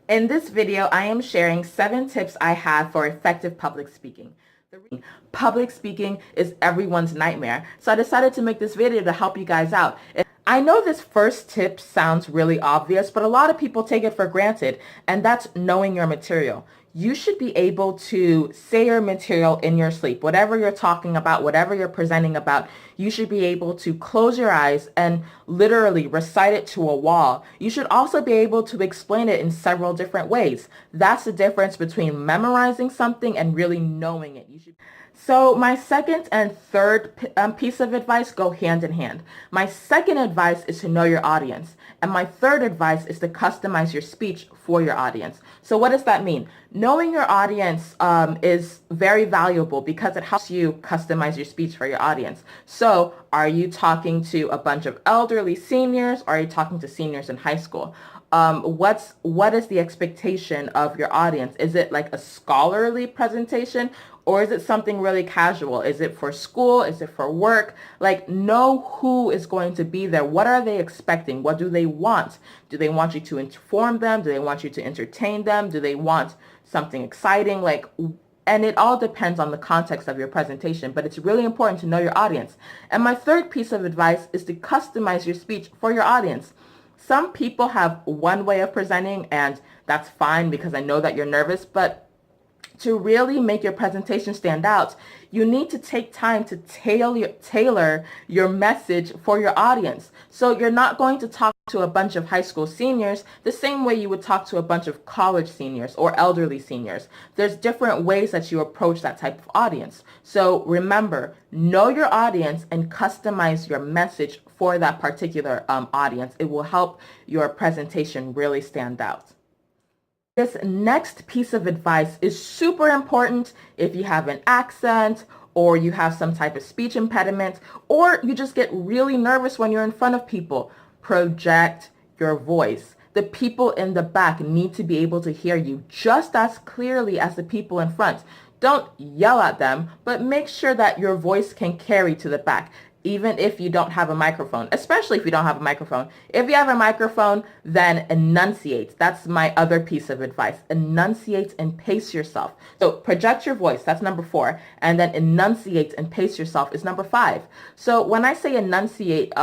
In this video, I am sharing 7 tips I have for effective public speaking. Public speaking is everyone's nightmare, so I decided to make this video to help you guys out. I know this first tip sounds really obvious, but a lot of people take it for granted, and that's knowing your material. You should be able to say your material in your sleep. Whatever you're talking about, whatever you're presenting about, you should be able to close your eyes and literally recite it to a wall. You should also be able to explain it in several different ways. That's the difference between memorizing something and really knowing it. So my second and third piece of advice go hand in hand. My second advice is to know your audience. And my third advice is to customize your speech for your audience. So what does that mean? Knowing your audience is very valuable because it helps you customize your speech for your audience. So are you talking to a bunch of elderly seniors, or are you talking to seniors in high school? What is the expectation of your audience? Is it like a scholarly presentation, or is it something really casual? Is it for school? Is it for work? Like, know who is going to be there. What are they expecting? What do they want? Do they want you to inform them? Do they want you to entertain them? Do they want something exciting? And it all depends on the context of your presentation, but it's really important to know your audience. And my third piece of advice is to customize your speech for your audience. Some people have one way of presenting, and that's fine because I know that you're nervous, but to really make your presentation stand out, you need to take time to tailor your message for your audience. So you're not going to talk to a bunch of high school seniors the same way you would talk to a bunch of college seniors or elderly seniors. There's different ways that you approach that type of audience. So remember, know your audience and customize your message for that particular audience. It will help your presentation really stand out. This next piece of advice is super important if you have an accent, or you have some type of speech impediment, or you just get really nervous when you're in front of people. Project your voice. The people in the back need to be able to hear you just as clearly as the people in front. Don't yell at them, but make sure that your voice can carry to the back, even if you don't have a microphone, especially if you don't have a microphone. If you have a microphone, then enunciate. That's my other piece of advice. Enunciate and pace yourself. So project your voice, that's number 4. And then enunciate and pace yourself is number 5. So when I say enunciate,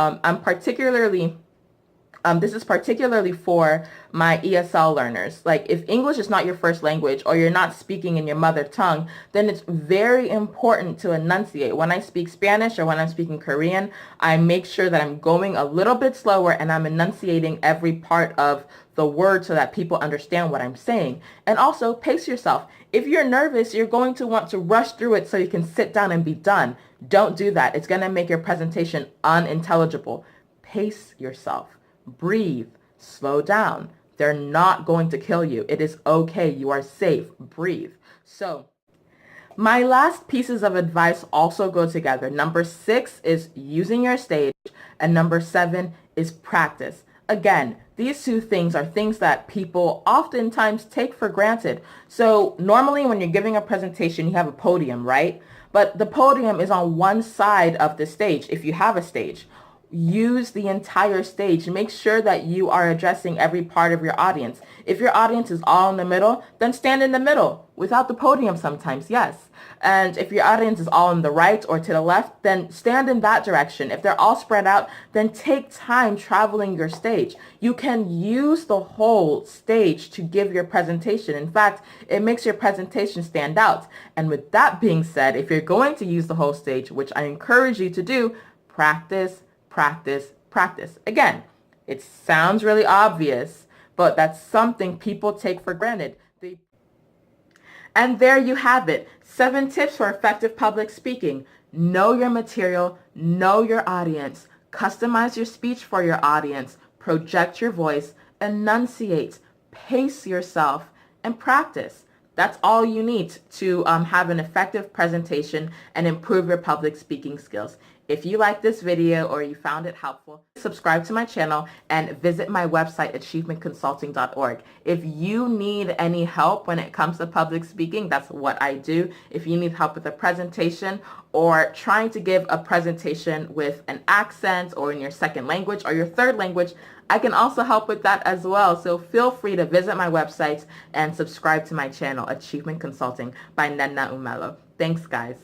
this is particularly for my ESL learners. Like, if English is not your first language, or you're not speaking in your mother tongue, then it's very important to enunciate. When I speak Spanish or when I'm speaking Korean, I make sure that I'm going a little bit slower and I'm enunciating every part of the word so that people understand what I'm saying. And also pace yourself. If you're nervous, you're going to want to rush through it so you can sit down and be done. Don't do that. It's going to make your presentation unintelligible. Pace yourself. Breathe. Slow down. They're not going to kill you. It is okay. You are safe. Breathe. So my last pieces of advice also go together. Number 6 is using your stage, and number 7 is practice. Again, these two things are things that people oftentimes take for granted. So normally when you're giving a presentation, you have a podium, right? But the podium is on one side of the stage if you have a stage. Use the entire stage. Make sure that you are addressing every part of your audience. If your audience is all in the middle, then stand in the middle without the podium sometimes, yes. And if your audience is all on the right or to the left, then stand in that direction. If they're all spread out, then take time traveling your stage. You can use the whole stage to give your presentation. In fact, it makes your presentation stand out. And with that being said, if you're going to use the whole stage, which I encourage you to do, practice, practice, practice. Again, it sounds really obvious, but that's something people take for granted. And there you have it. 7 tips for effective public speaking. Know your material, know your audience, customize your speech for your audience, project your voice, enunciate, pace yourself, and practice. That's all you need to have an effective presentation and improve your public speaking skills. If you like this video or you found it helpful, subscribe to my channel and visit my website, achievementconsulting.org. If you need any help when it comes to public speaking, that's what I do. If you need help with a presentation or trying to give a presentation with an accent or in your second language or your third language, I can also help with that as well. So feel free to visit my website and subscribe to my channel, Achievement Consulting by Nenna Umelo. Thanks, guys.